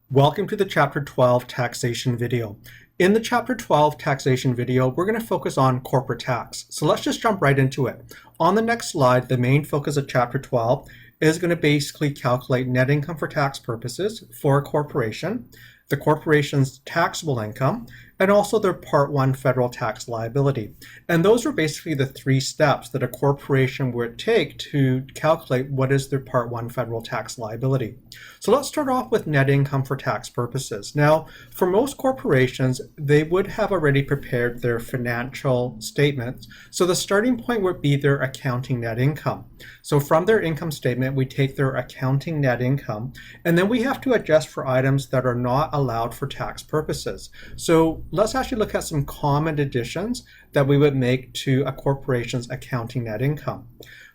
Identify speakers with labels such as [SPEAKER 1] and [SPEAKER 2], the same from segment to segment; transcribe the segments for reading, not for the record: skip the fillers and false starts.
[SPEAKER 1] Welcome to the Chapter 12 Taxation video. In the Chapter 12 Taxation video, we're going to focus on corporate tax. So let's just jump right into it. On the next slide, the main focus of Chapter 12 is going to basically calculate net income for tax purposes for a corporation, the corporation's taxable income, and also their Part 1 federal tax liability. And those are basically the three steps that a corporation would take to calculate what is their Part 1 federal tax liability. So let's start off with net income for tax purposes. Now, for most corporations, they would have already prepared their financial statements. So the starting point would be their accounting net income. So from their income statement, we take their accounting net income, and then we have to adjust for items that are not allowed for tax purposes. So let's actually look at some common additions that we would make to a corporation's accounting net income.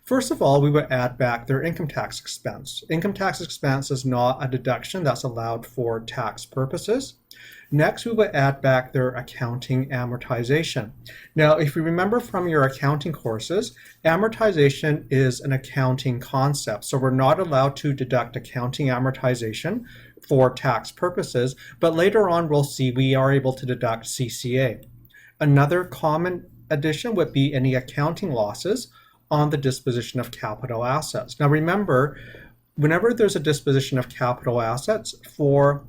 [SPEAKER 1] First of all, we would add back their income tax expense. Income tax expense is not a deduction that's allowed for tax purposes. Next, we would add back their accounting amortization. Now, if you remember from your accounting courses, amortization is an accounting concept. So we're not allowed to deduct accounting amortization for tax purposes, but later on we'll see we are able to deduct CCA. Another common addition would be any accounting losses on the disposition of capital assets. Now remember, whenever there's a disposition of capital assets for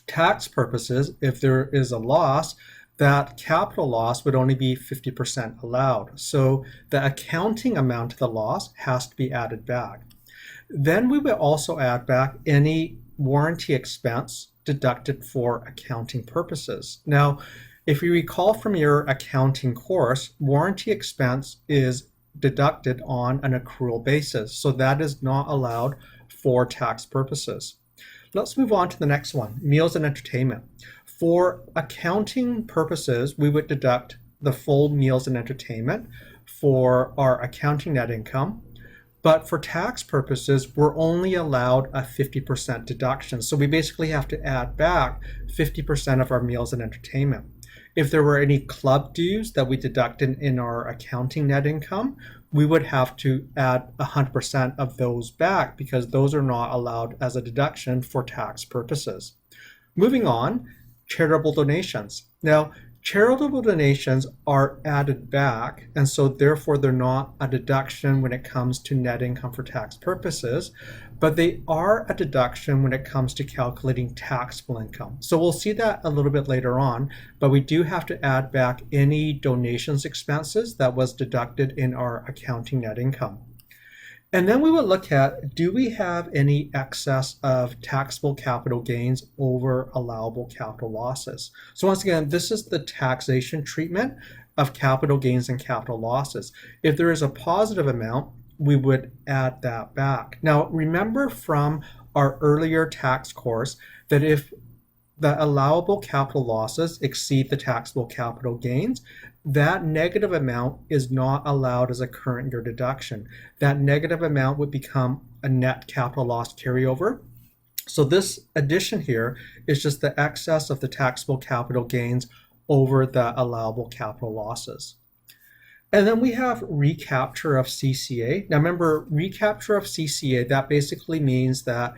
[SPEAKER 1] tax purposes, if there is a loss, that capital loss would only be 50% allowed. So the accounting amount of the loss has to be added back. Then we will also add back any warranty expense deducted for accounting purposes. Now, if you recall from your accounting course, warranty expense is deducted on an accrual basis. So that is not allowed for tax purposes. Let's move on to the next one, meals and entertainment. For accounting purposes, we would deduct the full meals and entertainment for our accounting net income. But for tax purposes, we're only allowed a 50% deduction. So we basically have to add back 50% of our meals and entertainment. If there were any club dues that we deducted in our accounting net income, we would have to add 100% of those back because those are not allowed as a deduction for tax purposes. Moving on, charitable donations. Now, charitable donations are added back, and so therefore they're not a deduction when it comes to net income for tax purposes, but they are a deduction when it comes to calculating taxable income. So we'll see that a little bit later on, but we do have to add back any donations expenses that was deducted in our accounting net income. And then we will look at, do we have any excess of taxable capital gains over allowable capital losses? So once again, this is the taxation treatment of capital gains and capital losses. If there is a positive amount, we would add that back. Now, remember from our earlier tax course that if the allowable capital losses exceed the taxable capital gains, that negative amount is not allowed as a current year deduction. That negative amount would become a net capital loss carryover. So this addition here is just the excess of the taxable capital gains over the allowable capital losses. And then we have recapture of CCA. Now remember, recapture of CCA, that basically means that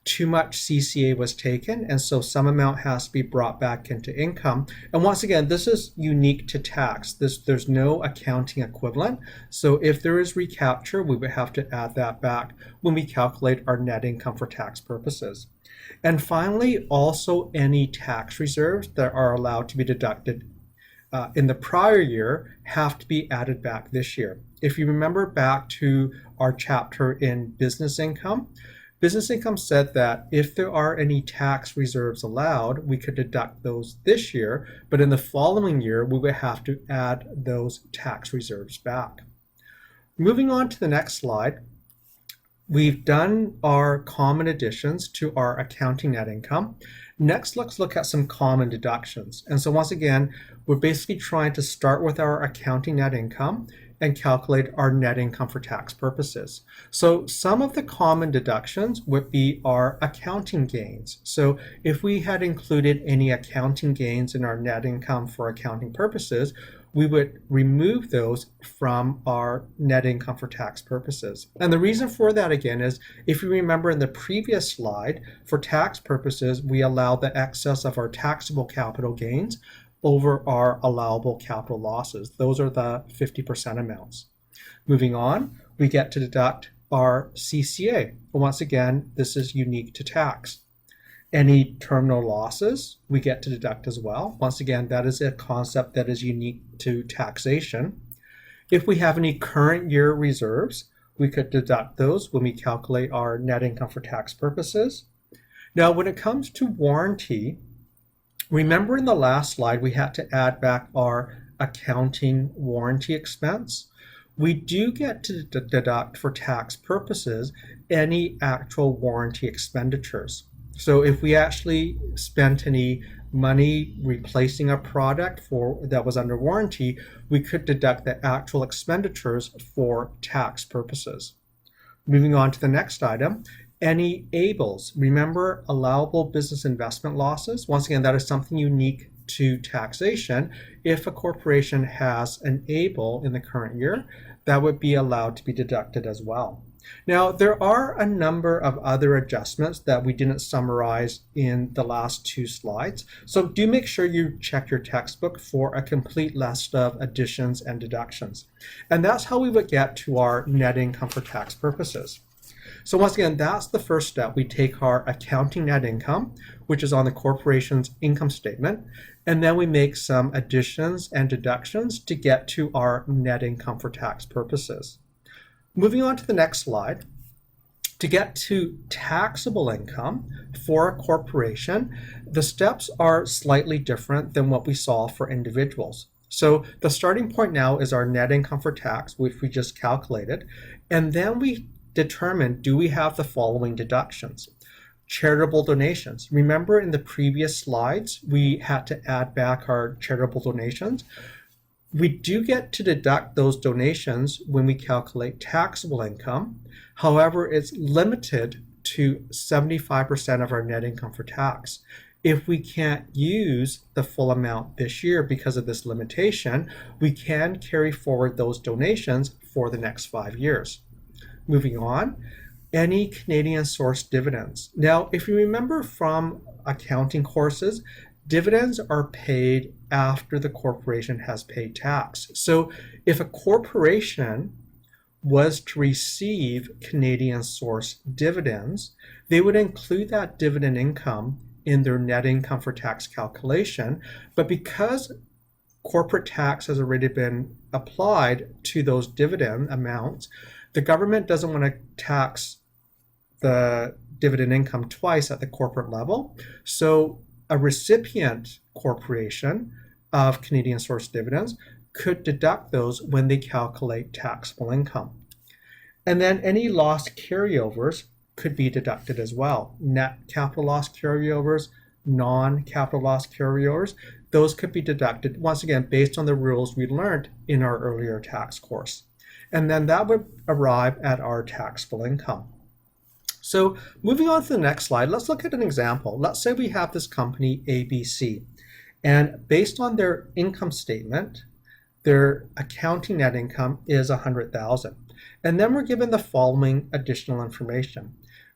[SPEAKER 1] too much CCA was taken, and so some amount has to be brought back into income. And once again, this is unique to tax. There's no accounting equivalent. So if there is recapture, we would have to add that back when we calculate our net income for tax purposes. And finally, also any tax reserves that are allowed to be deducted in the prior year have to be added back this year. If you remember back to our chapter in business income said that if there are any tax reserves allowed, we could deduct those this year, but in the following year, we would have to add those tax reserves back. Moving on to the next slide, we've done our common additions to our accounting net income. Next, let's look at some common deductions. And so once again, we're basically trying to start with our accounting net income and calculate our net income for tax purposes. So some of the common deductions would be our accounting gains. So if we had included any accounting gains in our net income for accounting purposes, we would remove those from our net income for tax purposes. And the reason for that, again, is if you remember in the previous slide, for tax purposes, we allow the excess of our taxable capital gains over our allowable capital losses. Those are the 50% amounts. Moving on, we get to deduct our CCA. Once again, this is unique to tax. Any terminal losses we get to deduct as well. Once again, that is a concept that is unique to taxation. If we have any current year reserves, we could deduct those when we calculate our net income for tax purposes. Now, when it comes to warranty, remember in the last slide, we had to add back our accounting warranty expense. We do get to deduct for tax purposes any actual warranty expenditures. So if we actually spent any money replacing a product that was under warranty, we could deduct the actual expenditures for tax purposes. Moving on to the next item, any ABLs. Remember, allowable business investment losses. Once again, that is something unique to taxation. If a corporation has an ABLE in the current year, that would be allowed to be deducted as well. Now, there are a number of other adjustments that we didn't summarize in the last two slides. So do make sure you check your textbook for a complete list of additions and deductions. And that's how we would get to our net income for tax purposes. So once again, that's the first step. We take our accounting net income, which is on the corporation's income statement, and then we make some additions and deductions to get to our net income for tax purposes. Moving on to the next slide, to get to taxable income for a corporation, the steps are slightly different than what we saw for individuals. So the starting point now is our net income for tax, which we just calculated, and then we determine, do we have the following deductions? Charitable donations. Remember in the previous slides, we had to add back our charitable donations. We do get to deduct those donations when we calculate taxable income. However, it's limited to 75% of our net income for tax. If we can't use the full amount this year because of this limitation, we can carry forward those donations for the next 5 years. Moving on, any Canadian source dividends. Now, if you remember from accounting courses, dividends are paid after the corporation has paid tax. So if a corporation was to receive Canadian source dividends, they would include that dividend income in their net income for tax calculation. But because corporate tax has already been applied to those dividend amounts, the government doesn't want to tax the dividend income twice at the corporate level. So a recipient corporation of Canadian source dividends could deduct those when they calculate taxable income. And then any lost carryovers could be deducted as well. Net capital loss carryovers, non-capital loss carryovers, those could be deducted, once again, based on the rules we learned in our earlier tax course. And then that would arrive at our taxable income. So moving on to the next slide, let's look at an example. Let's say we have this company ABC, and based on their income statement, their accounting net income is $100,000. And then we're given the following additional information.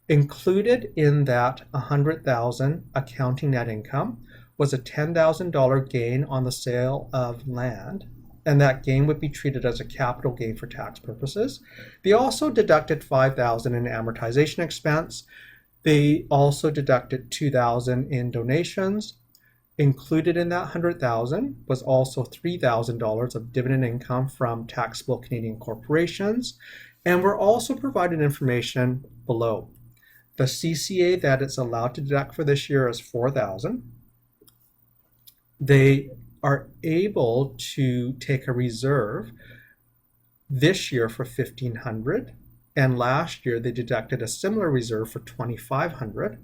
[SPEAKER 1] Included in that $100,000 accounting net income was a $10,000 gain on the sale of land, and that gain would be treated as a capital gain for tax purposes. They also deducted $5,000 in amortization expense. They also deducted $2,000 in donations. Included in that $100,000 was also $3,000 of dividend income from taxable Canadian corporations. And we're also provided information below. The CCA that it's allowed to deduct for this year is $4,000. They are able to take a reserve this year for $1,500, and last year they deducted a similar reserve for $2,500.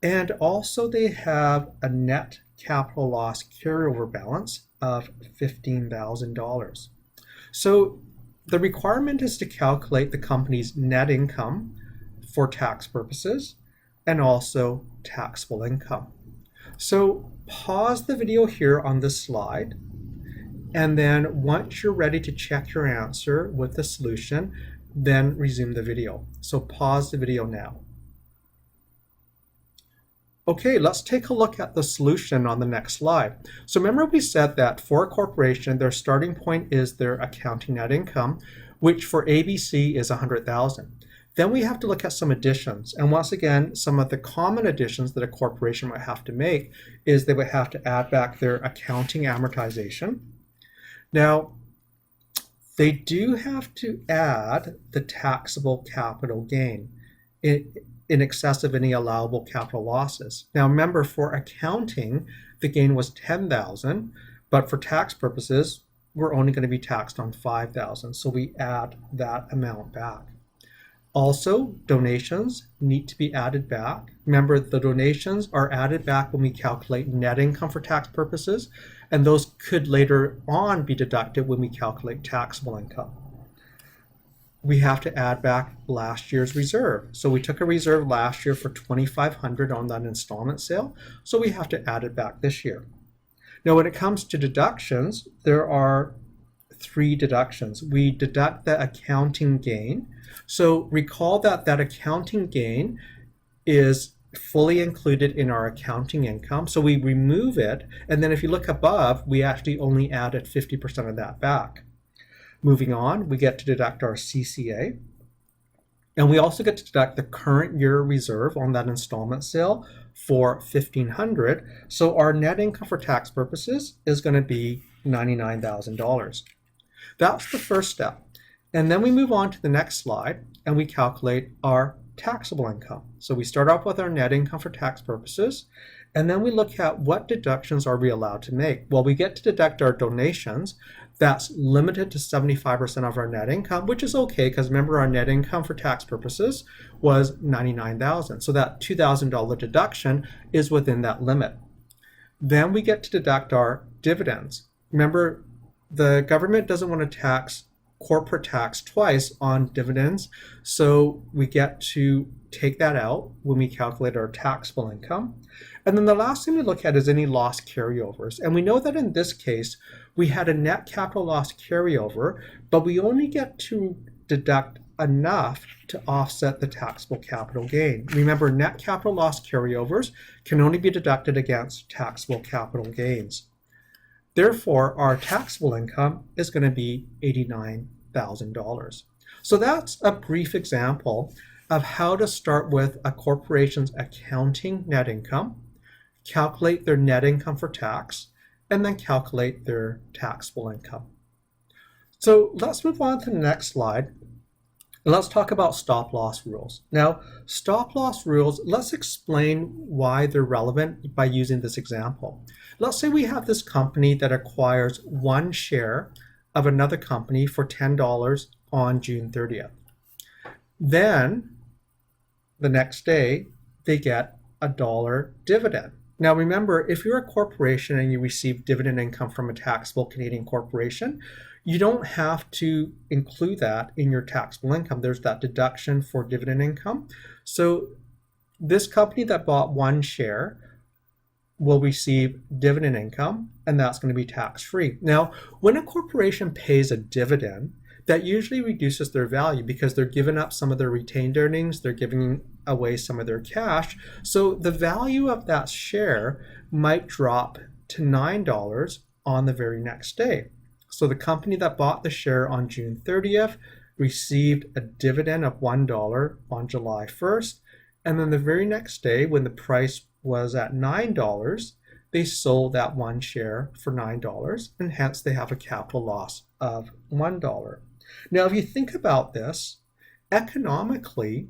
[SPEAKER 1] And also they have a net capital loss carryover balance of $15,000. So the requirement is to calculate the company's net income for tax purposes and also taxable income. So pause the video here on this slide And then once you're ready to check your answer with the solution, then resume the video. So pause the video now. Okay, let's take a look at the solution on the next slide. So remember we said that for a corporation, their starting point is their accounting net income, which for ABC is $100,000. Then we have to look at some additions. And once again, some of the common additions that a corporation might have to make is they would have to add back their accounting amortization. Now, they do have to add the taxable capital gain in excess of any allowable capital losses. Now remember, for accounting, the gain was $10,000, but for tax purposes, we're only going to be taxed on $5,000, so we add that amount back. Also, donations need to be added back. Remember, the donations are added back when we calculate net income for tax purposes, and those could later on be deducted when we calculate taxable income. We have to add back last year's reserve. So we took a reserve last year for $2,500 on that installment sale, so we have to add it back this year. Now, when it comes to deductions, there are 3 deductions. We deduct the accounting gain. So recall that that accounting gain is fully included in our accounting income. So we remove it, and then if you look above, we actually only added 50% of that back. Moving on, we get to deduct our CCA, and we also get to deduct the current year reserve on that installment sale for $1,500. So our net income for tax purposes is going to be $99,000. That's the first step. And then we move on to the next slide and we calculate our taxable income. So we start off with our net income for tax purposes, and then we look at what deductions are we allowed to make. Well, we get to deduct our donations. That's limited to 75% of our net income, which is okay because remember our net income for tax purposes was $99,000. So that $2,000 deduction is within that limit. Then we get to deduct our dividends. Remember, the government doesn't want to tax corporate tax twice on dividends, so we get to take that out when we calculate our taxable income. And then the last thing we look at is any loss carryovers. And we know that in this case, we had a net capital loss carryover, but we only get to deduct enough to offset the taxable capital gain. Remember, net capital loss carryovers can only be deducted against taxable capital gains. Therefore, our taxable income is going to be $89,000. So that's a brief example of how to start with a corporation's accounting net income, calculate their net income for tax, and then calculate their taxable income. So let's move on to the next slide. Let's talk about stop loss rules. Now, stop loss rules, let's explain why they're relevant by using this example. Let's say we have this company that acquires one share of another company for $10 on June 30th. Then, the next day, they get a $1 dividend. Now remember, if you're a corporation and you receive dividend income from a taxable Canadian corporation, you don't have to include that in your taxable income. There's that deduction for dividend income. So this company that bought one share will receive dividend income, and that's going to be tax-free. Now, when a corporation pays a dividend, that usually reduces their value because they're giving up some of their retained earnings, they're giving away some of their cash. So the value of that share might drop to $9 on the very next day. So the company that bought the share on June 30th received a dividend of $1 on July 1st. And then the very next day, when the price was at $9, they sold that one share for $9, and hence they have a capital loss of $1. Now, if you think about this, economically,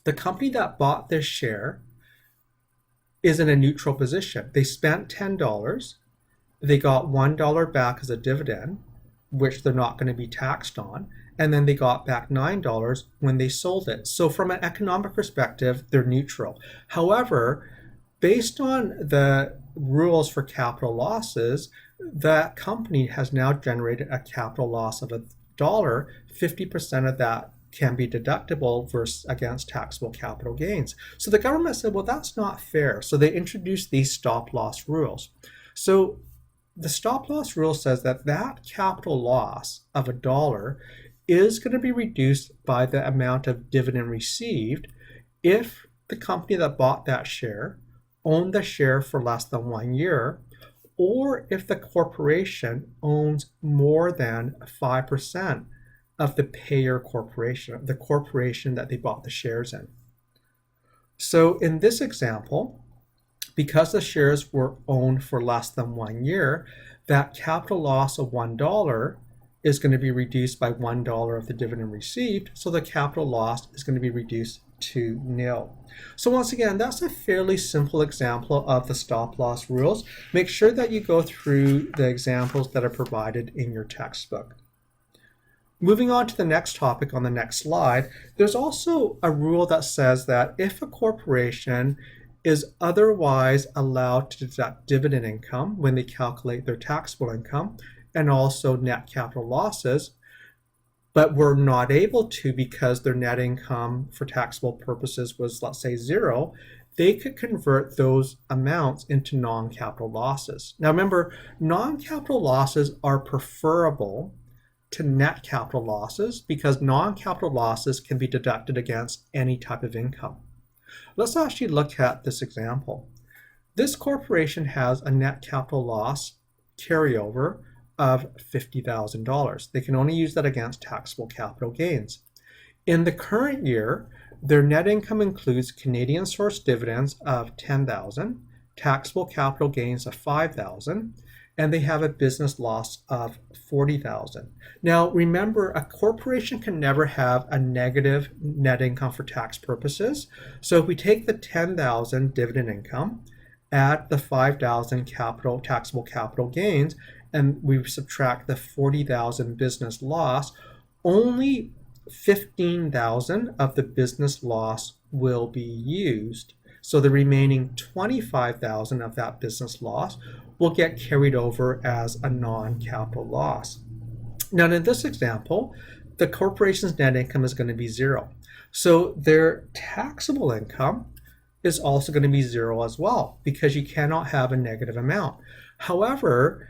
[SPEAKER 1] the company that bought this share is in a neutral position. They spent $10, they got $1 back as a dividend, which they're not going to be taxed on, and then they got back $9 when they sold it. So from an economic perspective, they're neutral. However, based on the rules for capital losses, that company has now generated a capital loss of $1. 50% of that can be deductible versus against taxable capital gains. So the government said, well, that's not fair. So they introduced these stop loss rules. So the stop loss rule says that that capital loss of $1 is going to be reduced by the amount of dividend received if the company that bought that share owned the share for less than 1 year, or if the corporation owns more than 5% of the payer corporation, the corporation that they bought the shares in. So in this example, because the shares were owned for less than 1 year, that capital loss of $1 is going to be reduced by $1 of the dividend received, so the capital loss is going to be reduced to nil. So once again, that's a fairly simple example of the stop loss rules. Make sure that you go through the examples that are provided in your textbook. Moving on to the next topic on the next slide, there's also a rule that says that if a corporation is otherwise allowed to deduct dividend income when they calculate their taxable income and also net capital losses, but were not able to because their net income for taxable purposes was, let's say, 0, they could convert those amounts into non-capital losses. Now remember, non-capital losses are preferable to net capital losses because non-capital losses can be deducted against any type of income. Let's actually look at this example. This corporation has a net capital loss carryover of $50,000. They can only use that against taxable capital gains. In the current year, their net income includes Canadian source dividends of $10,000, taxable capital gains of $5,000, and they have a business loss of $40,000. Now remember, a corporation can never have a negative net income for tax purposes. So if we take the $10,000 dividend income, add the $5,000 taxable capital gains, and we subtract the $40,000 business loss, only $15,000 of the business loss will be used. So the remaining $25,000 of that business loss will get carried over as a non-capital loss. Now in this example, the corporation's net income is going to be 0. So their taxable income is also going to be 0 as well, because you cannot have a negative amount. However,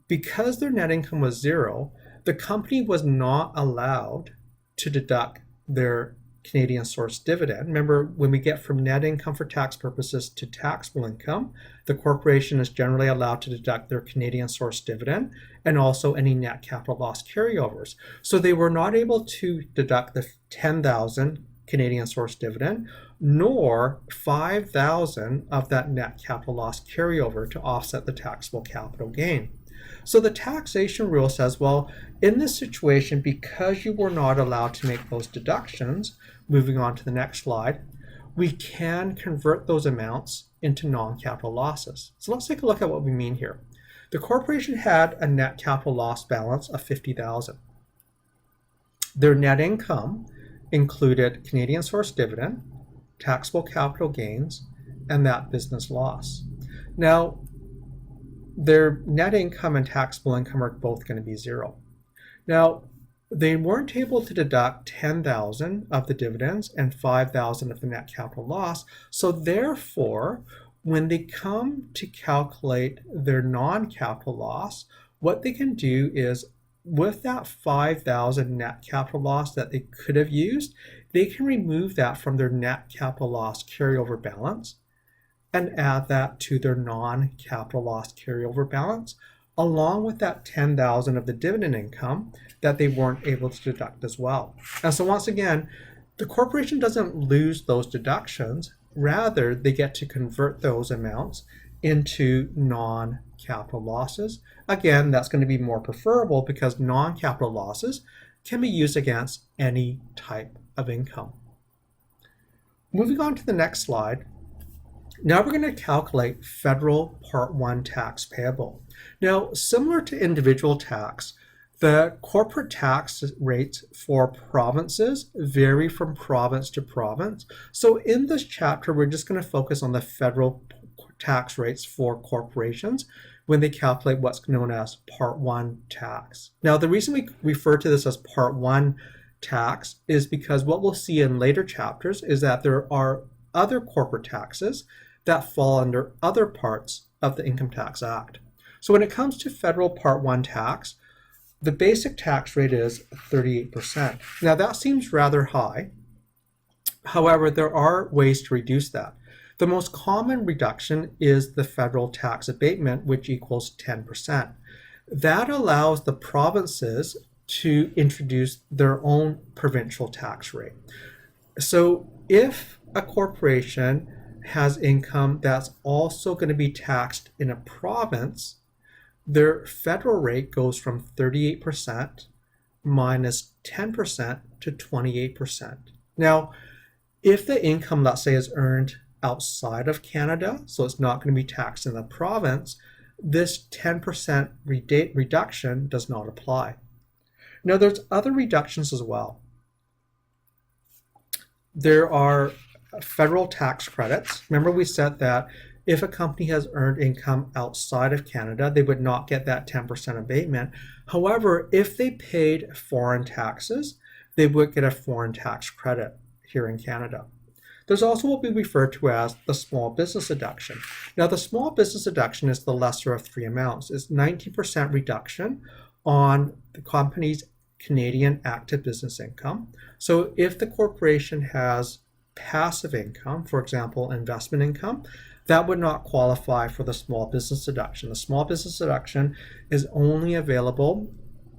[SPEAKER 1] because their net income was 0, the company was not allowed to deduct their Canadian source dividend. Remember, when we get from net income for tax purposes to taxable income, the corporation is generally allowed to deduct their Canadian source dividend and also any net capital loss carryovers. So they were not able to deduct the $10,000 Canadian source dividend, nor $5,000 of that net capital loss carryover to offset the taxable capital gain. So the taxation rule says, well, in this situation, because you were not allowed to make those deductions, moving on to the next slide, we can convert those amounts into non-capital losses. So let's take a look at what we mean here. The corporation had a net capital loss balance of $50,000. Their net income included Canadian source dividend, taxable capital gains, and that business loss. Now, their net income and taxable income are both going to be 0. Now, they weren't able to deduct $10,000 of the dividends and $5,000 of the net capital loss. So therefore, when they come to calculate their non-capital loss, what they can do is, with that $5,000 net capital loss that they could have used, they can remove that from their net capital loss carryover balance and add that to their non-capital loss carryover balance, along with that $10,000 of the dividend income that they weren't able to deduct as well. And so once again, the corporation doesn't lose those deductions, rather they get to convert those amounts into non-capital losses. Again, that's going to be more preferable because non-capital losses can be used against any type of income. Moving on to the next slide, now we're going to calculate federal Part 1 tax payable. Now, similar to individual tax, the corporate tax rates for provinces vary from province to province. So in this chapter, we're just going to focus on the federal tax rates for corporations when they calculate what's known as Part 1 tax. Now, the reason we refer to this as Part 1 tax is because what we'll see in later chapters is that there are other corporate taxes that fall under other parts of the Income Tax Act. So when it comes to federal Part 1 tax, the basic tax rate is 38%. Now that seems rather high. However, there are ways to reduce that. The most common reduction is the federal tax abatement, which equals 10%. That allows the provinces to introduce their own provincial tax rate. So if a corporation has income that's also going to be taxed in a province, their federal rate goes from 38% minus 10% to 28%. Now, if the income, let's say, is earned outside of Canada, so it's not going to be taxed in the province, this 10% reduction does not apply. Now, there's other reductions as well. There are federal tax credits. Remember, we said that if a company has earned income outside of Canada, they would not get that 10% abatement. However, if they paid foreign taxes, they would get a foreign tax credit here in Canada. There's also what we refer to as the small business deduction. Now, the small business deduction is the lesser of three amounts. It's 19% reduction on the company's Canadian active business income. So if the corporation has passive income, for example, investment income, that would not qualify for the small business deduction. The small business deduction is only available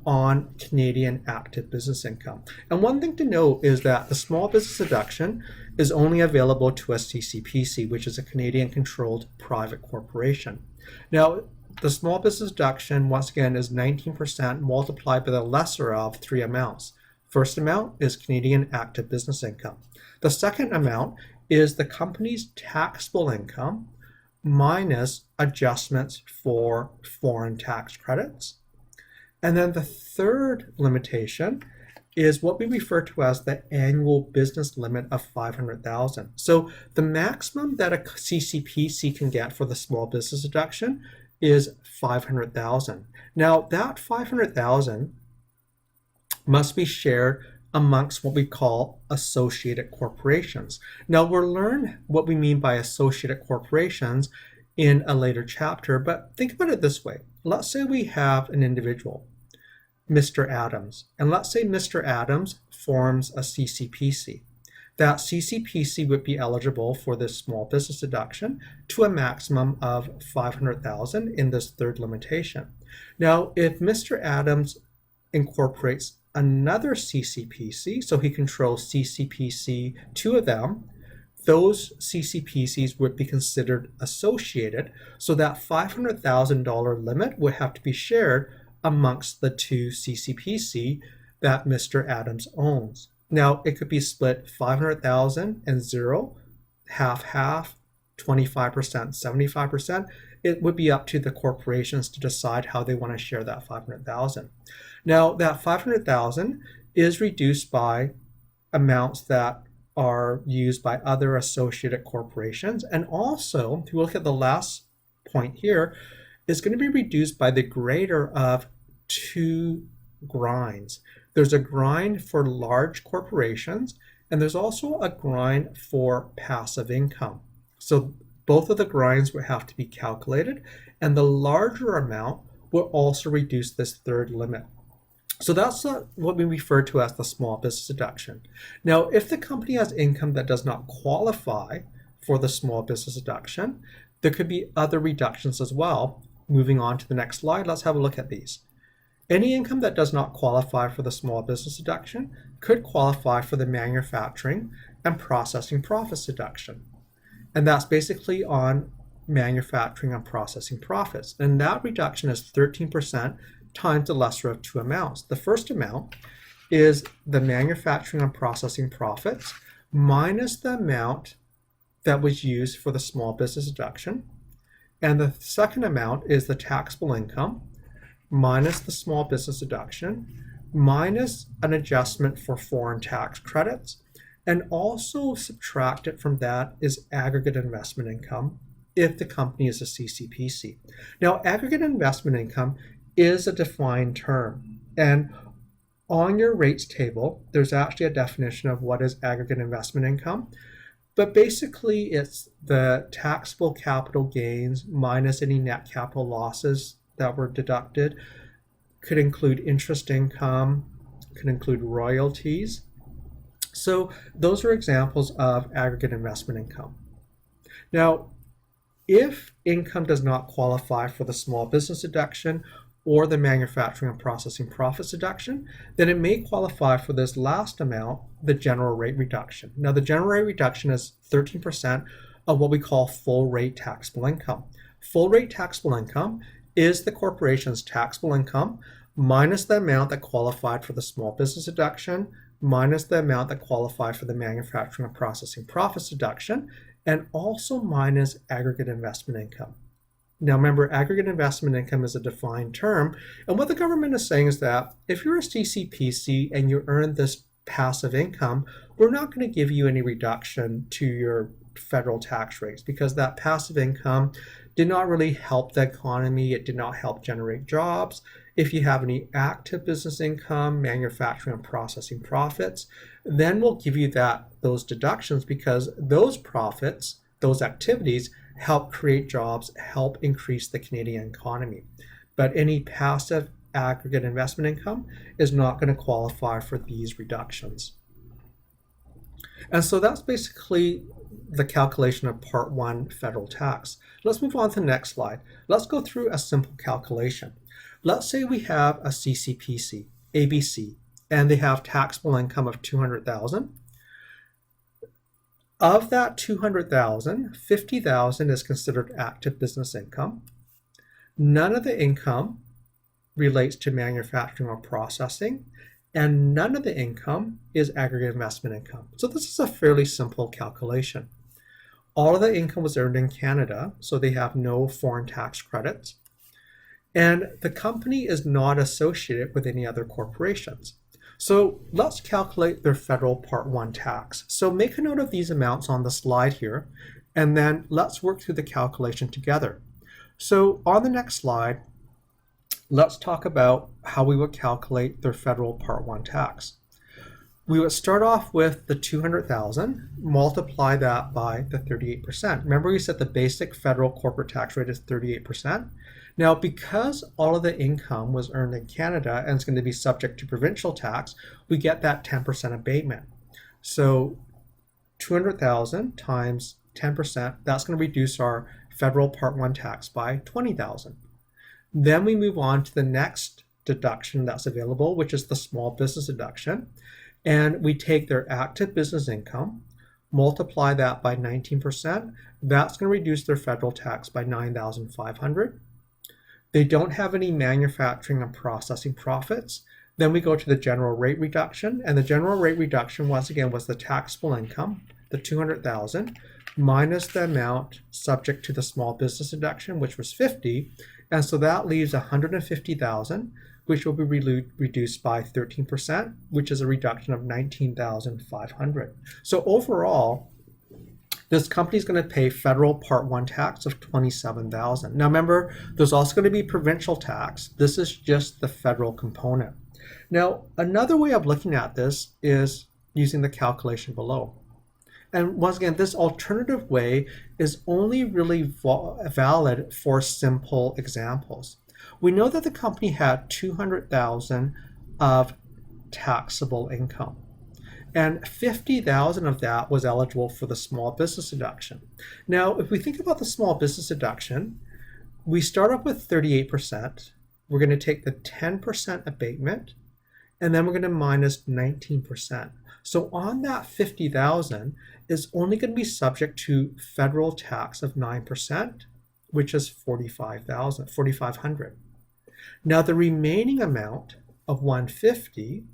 [SPEAKER 1] on Canadian active business income. And one thing to note is that the small business deduction is only available to a CCPC, which is a Canadian controlled private corporation. Now, the small business deduction, once again, is 19% multiplied by the lesser of three amounts. First amount is Canadian active business income. The second amount is the company's taxable income minus adjustments for foreign tax credits. And then the third limitation is what we refer to as the annual business limit of $500,000. So the maximum that a CCPC can get for the small business deduction is $500,000. Now that $500,000 must be shared amongst what we call associated corporations. Now we'll learn what we mean by associated corporations in a later chapter, but think about it this way. Let's say we have an individual, Mr. Adams, and let's say Mr. Adams forms a CCPC. That CCPC would be eligible for this small business deduction to a maximum of $500,000 in this third limitation. Now, if Mr. Adams incorporates another CCPC, so he controls CCPC, two of them, those CCPCs would be considered associated, so that $500,000 limit would have to be shared amongst the two CCPC that Mr. Adams owns. Now, it could be split 500,000 and 0, half, 25%, 75%. It would be up to the corporations to decide how they want to share that 500,000. Now, that 500,000 is reduced by amounts that are used by other associated corporations. And also, if you look at the last point here, is going to be reduced by the greater of two grinds. There's a grind for large corporations, and there's also a grind for passive income. So both of the grinds would have to be calculated, and the larger amount will also reduce this third limit. So that's what we refer to as the small business deduction. Now, if the company has income that does not qualify for the small business deduction, there could be other reductions as well. Moving on to the next slide, let's have a look at these. Any income that does not qualify for the small business deduction could qualify for the manufacturing and processing profits deduction. And that's basically on manufacturing and processing profits. And that reduction is 13% times the lesser of two amounts. The first amount is the manufacturing and processing profits minus the amount that was used for the small business deduction. And the second amount is the taxable income minus the small business deduction minus an adjustment for foreign tax credits. And also subtracted from that is aggregate investment income if the company is a CCPC. Now, aggregate investment income is a defined term. And on your rates table, there's actually a definition of what is aggregate investment income. But basically, it's the taxable capital gains minus any net capital losses that were deducted. Could include interest income, could include royalties. So those are examples of aggregate investment income. Now, if income does not qualify for the small business deduction or the manufacturing and processing profits deduction, then it may qualify for this last amount, the general rate reduction. Now, the general rate reduction is 13% of what we call full rate taxable income. Full rate taxable income is the corporation's taxable income minus the amount that qualified for the small business deduction, minus the amount that qualified for the manufacturing and processing profits deduction, and also minus aggregate investment income. Now remember, aggregate investment income is a defined term, and what the government is saying is that if you're a CCPC and you earn this passive income, we're not going to give you any reduction to your federal tax rates because that passive income did not really help the economy. It did not help generate jobs. If you have any active business income, manufacturing and processing profits, then we'll give you those deductions because those profits, those activities help create jobs, help increase the Canadian economy. But any passive aggregate investment income is not going to qualify for these reductions. And so that's basically the calculation of Part 1 federal tax. Let's move on to the next slide. Let's go through a simple calculation. Let's say we have a CCPC, ABC, and they have taxable income of $200,000. Of that $200,000, $50,000 is considered active business income. None of the income relates to manufacturing or processing, and none of the income is aggregate investment income. So this is a fairly simple calculation. All of the income was earned in Canada, so they have no foreign tax credits. And the company is not associated with any other corporations. So let's calculate their federal Part 1 tax. So make a note of these amounts on the slide here, and then let's work through the calculation together. So on the next slide, let's talk about how we would calculate their federal Part 1 tax. We would start off with the $200,000, multiply that by the 38%. Remember we said the basic federal corporate tax rate is 38%. Now, because all of the income was earned in Canada and it's going to be subject to provincial tax, we get that 10% abatement. So 200,000 times 10%, that's going to reduce our federal Part 1 tax by 20,000. Then we move on to the next deduction that's available, which is the small business deduction. And we take their active business income, multiply that by 19%. That's going to reduce their federal tax by $9,500. They don't have any manufacturing and processing profits. Then we go to the general rate reduction, and the general rate reduction once again was the taxable income, the $200,000, minus the amount subject to the small business deduction, which was $50,000, and so that leaves $150,000, which will be reduced by 13%, which is a reduction of $19,500. So overall, this company is going to pay federal Part 1 tax of $27,000. Now remember, there's also going to be provincial tax. This is just the federal component. Now, another way of looking at this is using the calculation below. And once again, this alternative way is only really valid for simple examples. We know that the company had $200,000 of taxable income, and $50,000 of that was eligible for the small business deduction. Now, if we think about the small business deduction, we start up with 38%. We're going to take the 10% abatement, and then we're going to minus 19%. So on that $50,000 is only going to be subject to federal tax of 9%, which is $45,500. Now the remaining amount of $150,000,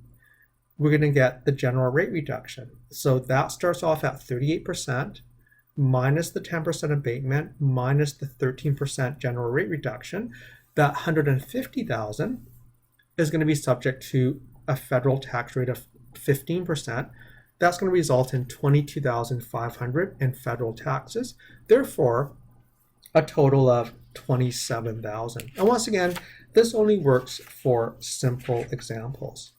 [SPEAKER 1] we're going to get the general rate reduction. So that starts off at 38% minus the 10% abatement minus the 13% general rate reduction. That $150,000 is going to be subject to a federal tax rate of 15%. That's going to result in $22,500 in federal taxes. Therefore, a total of $27,000. And once again, this only works for simple examples.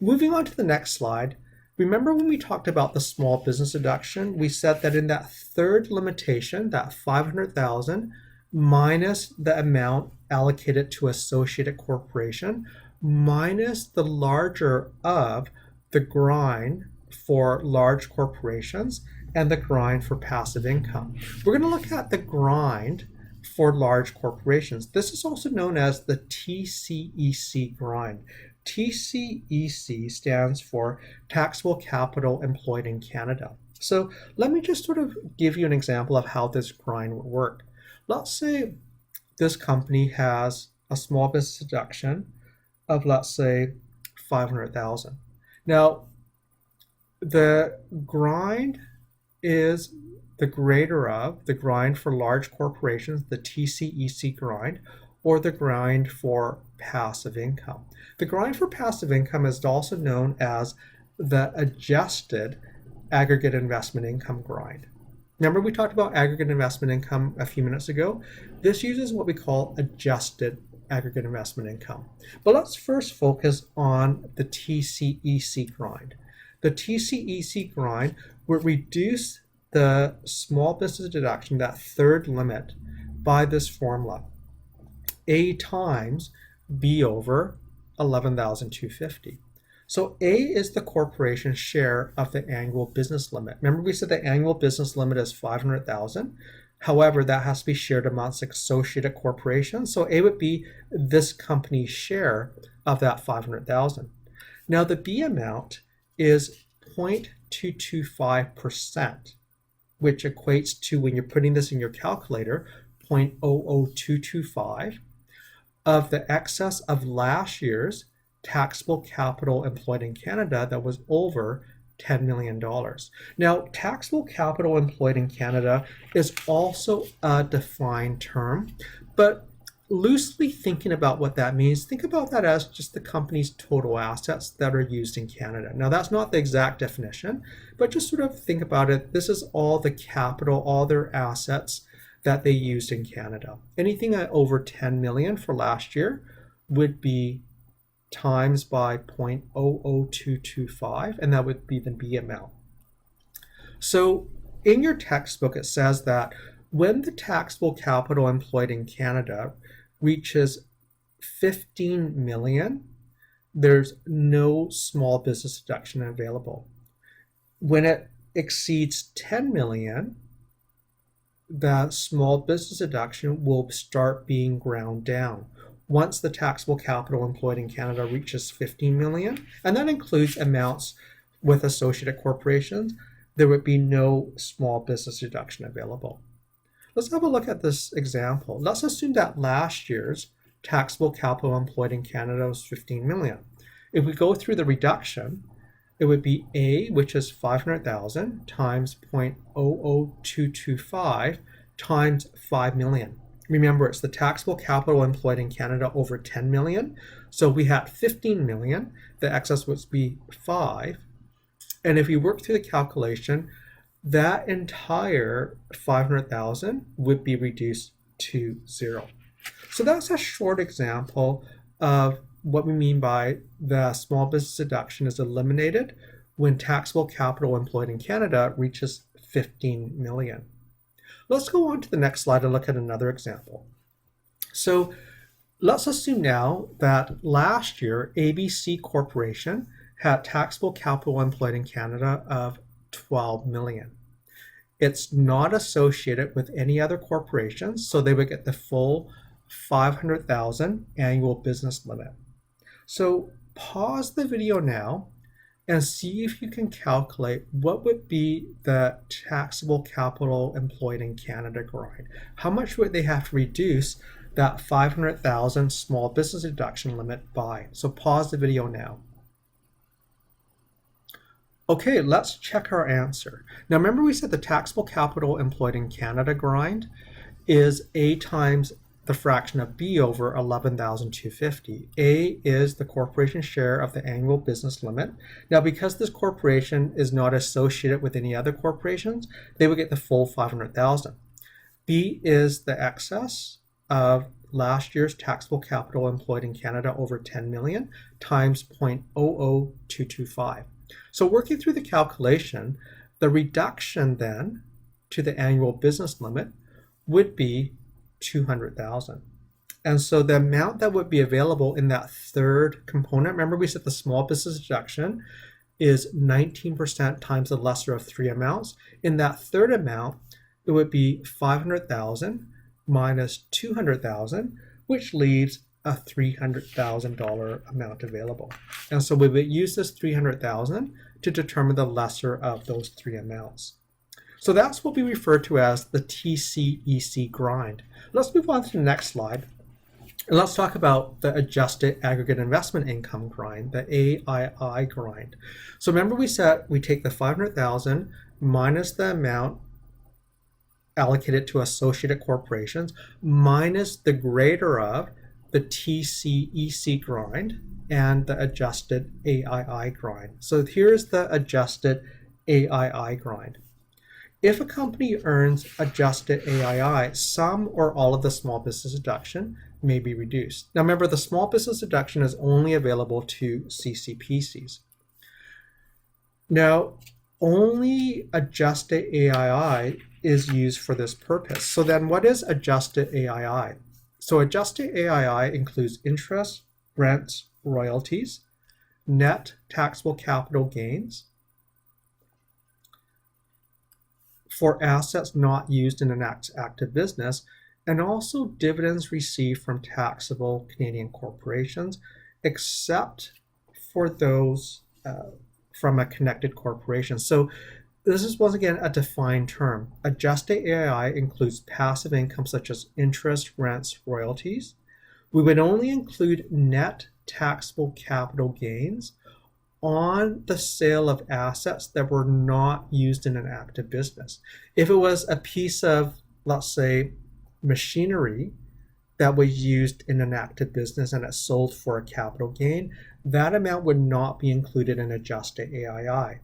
[SPEAKER 1] Moving on to the next slide, remember when we talked about the small business deduction, we said that in that third limitation, that $500,000, minus the amount allocated to associated corporation minus the larger of the grind for large corporations and the grind for passive income. We're going to look at the grind for large corporations. This is also known as the TCEC grind. TCEC stands for Taxable Capital Employed in Canada. So let me just sort of give you an example of how this grind would work. Let's say this company has a small business deduction of, let's say, $500,000. Now, the grind is the greater of the grind for large corporations, the TCEC grind, or the grind for passive income. The grind for passive income is also known as the adjusted aggregate investment income grind. Remember we talked about aggregate investment income a few minutes ago? This uses what we call adjusted aggregate investment income. But let's first focus on the TCEC grind. The TCEC grind would reduce the small business deduction, that third limit, by this formula. A times B over 11,250. So A is the corporation's share of the annual business limit. Remember we said the annual business limit is 500,000. However, that has to be shared amongst associated corporations. So A would be this company's share of that 500,000. Now the B amount is 0.225%, which equates to, when you're putting this in your calculator, 0.00225 of the excess of last year's taxable capital employed in Canada that was over $10 million. Now, taxable capital employed in Canada is also a defined term, but loosely thinking about what that means, think about that as just the company's total assets that are used in Canada. Now, that's not the exact definition, but just sort of think about it. This is all the capital, all their assets that they used in Canada. Anything at over 10 million for last year would be times by 0.00225, and that would be the B amount. So in your textbook, it says that when the taxable capital employed in Canada reaches 15 million, there's no small business deduction available. When it exceeds 10 million, the small business deduction will start being ground down. Once the taxable capital employed in Canada reaches 15 million, and that includes amounts with associated corporations, there would be no small business deduction available. Let's have a look at this example. Let's assume that last year's taxable capital employed in Canada was 15 million. If we go through the reduction, it would be A, which is 500,000, times 0.00225 times 5 million. Remember, it's the taxable capital employed in Canada over 10 million. So we had 15 million, the excess would be 5. And if we work through the calculation, that entire 500,000 would be reduced to 0. So that's a short example of what we mean by the small business deduction is eliminated when taxable capital employed in Canada reaches 15 million. Let's go on to the next slide and look at another example. So let's assume now that last year ABC Corporation had taxable capital employed in Canada of 12 million. It's not associated with any other corporations, so they would get the full 500,000 annual business limit. So pause the video now and see if you can calculate what would be the taxable capital employed in Canada grind. How much would they have to reduce that 500,000 small business deduction limit by? So pause the video now. Okay, let's check our answer. Now remember we said the taxable capital employed in Canada grind is A times the fraction of B over 11,250. A is the corporation's share of the annual business limit. Now, because this corporation is not associated with any other corporations, they would get the full 500,000. B is the excess of last year's taxable capital employed in Canada over 10 million times 0.00225. So working through the calculation, the reduction then to the annual business limit would be $200,000. And so the amount that would be available in that third component, remember we said the small business deduction is 19% times the lesser of three amounts. In that third amount, it would be $500,000 minus $200,000, which leaves a $300,000 amount available. And so we would use this $300,000 to determine the lesser of those three amounts. So that's what we refer to as the TCEC grind. Let's move on to the next slide. And let's talk about the adjusted aggregate investment income grind, the AII grind. So remember we said we take the $500,000 minus the amount allocated to associated corporations minus the greater of the TCEC grind and the adjusted AII grind. So here's the adjusted AII grind. If a company earns adjusted AII, some or all of the small business deduction may be reduced. Now remember, the small business deduction is only available to CCPCs. Now, only adjusted AII is used for this purpose. So then what is adjusted AII? So adjusted AII includes interest, rents, royalties, net taxable capital gains for assets not used in an active business, and also dividends received from taxable Canadian corporations, except for those from a connected corporation. So this is once again a defined term. Adjusted AII includes passive income such as interest, rents, royalties. We would only include net taxable capital gains on the sale of assets that were not used in an active business. If it was a piece of, let's say, machinery that was used in an active business and it sold for a capital gain, that amount would not be included in adjusted AII.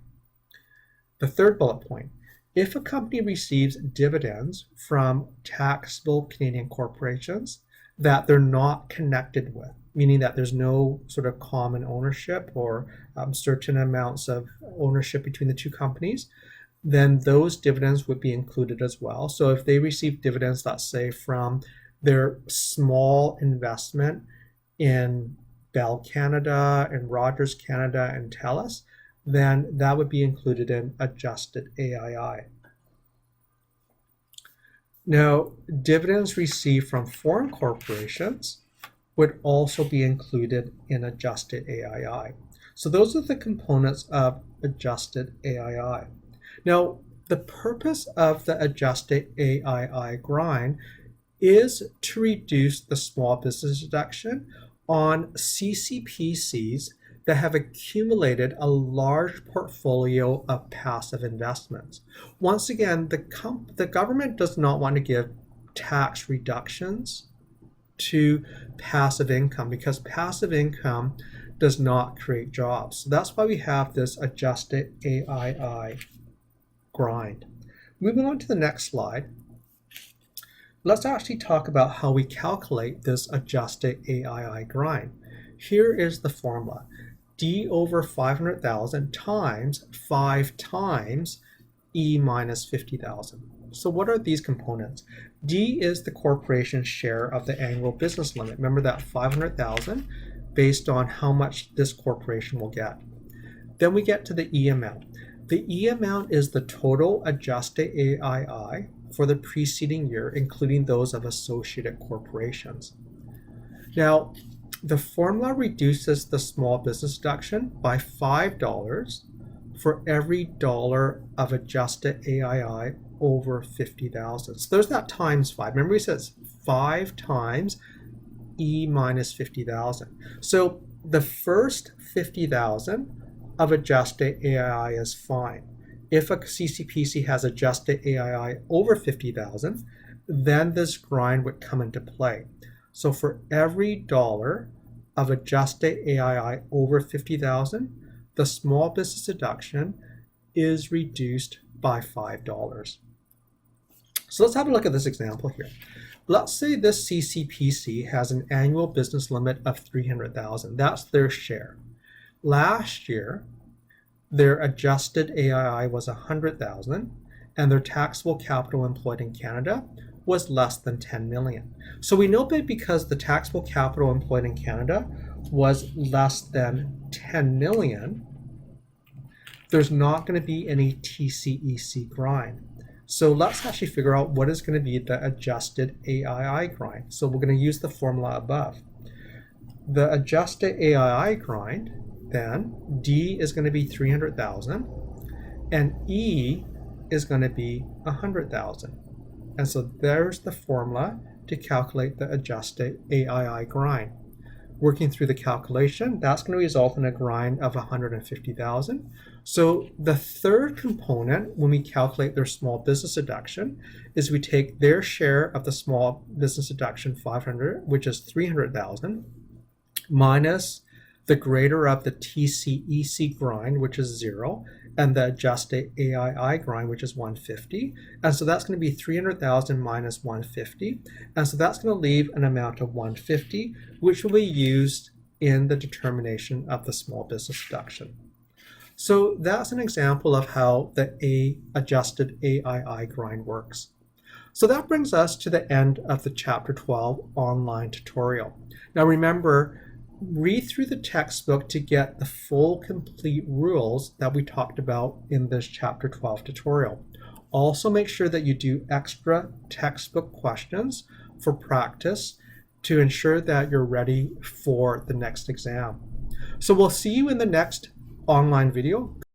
[SPEAKER 1] The third bullet point, if a company receives dividends from taxable Canadian corporations that they're not connected with, meaning that there's no sort of common ownership or certain amounts of ownership between the two companies, then those dividends would be included as well. So if they receive dividends, let's say from their small investment in Bell Canada and Rogers Canada and TELUS, then that would be included in adjusted AII. Now, dividends received from foreign corporations would also be included in adjusted AII. So those are the components of adjusted AII. Now, the purpose of the adjusted AII grind is to reduce the small business deduction on CCPCs that have accumulated a large portfolio of passive investments. Once again, the government does not want to give tax reductions to passive income because passive income does not create jobs. So that's why we have this adjusted AII grind. Moving on to the next slide, let's actually talk about how we calculate this adjusted AII grind. Here is the formula. D over 500,000 times 5 times E minus 50,000. So what are these components? D is the corporation's share of the annual business limit. Remember that 500,000 based on how much this corporation will get. Then we get to the E amount. The E amount is the total adjusted AII for the preceding year, including those of associated corporations. Now, the formula reduces the small business deduction by $5 for every dollar of adjusted AII over 50,000. So there's that times 5. Remember we said it's 5 times E minus 50,000. So the first 50,000 of adjusted AII is fine. If a CCPC has adjusted AII over 50,000, then this grind would come into play. So for every dollar of adjusted AII over 50,000, the small business deduction is reduced by $5. So let's have a look at this example here. Let's say this CCPC has an annual business limit of 300,000. That's their share. Last year, their adjusted AII was 100,000 and their taxable capital employed in Canada was less than 10 million. So we know that because the taxable capital employed in Canada was less than 10 million, there's not going to be any TCEC grind. So let's actually figure out what is going to be the adjusted AII grind. So we're going to use the formula above. The adjusted AII grind, then D is going to be 300,000 and E is going to be 100,000. And so there's the formula to calculate the adjusted AII grind. Working through the calculation, that's going to result in a grind of 150,000. So the third component when we calculate their small business deduction is we take their share of the small business deduction 500, which is 300,000, minus the greater of the TCEC grind, which is 0, and the adjusted AII grind, which is 150. And so that's going to be 300,000 minus 150. And so that's going to leave an amount of 150, which will be used in the determination of the small business deduction. So that's an example of how the adjusted AII grind works. So that brings us to the end of the Chapter 12 online tutorial. Now remember, read through the textbook to get the full complete rules that we talked about in this Chapter 12 tutorial. Also make sure that you do extra textbook questions for practice to ensure that you're ready for the next exam. So we'll see you in the next online video.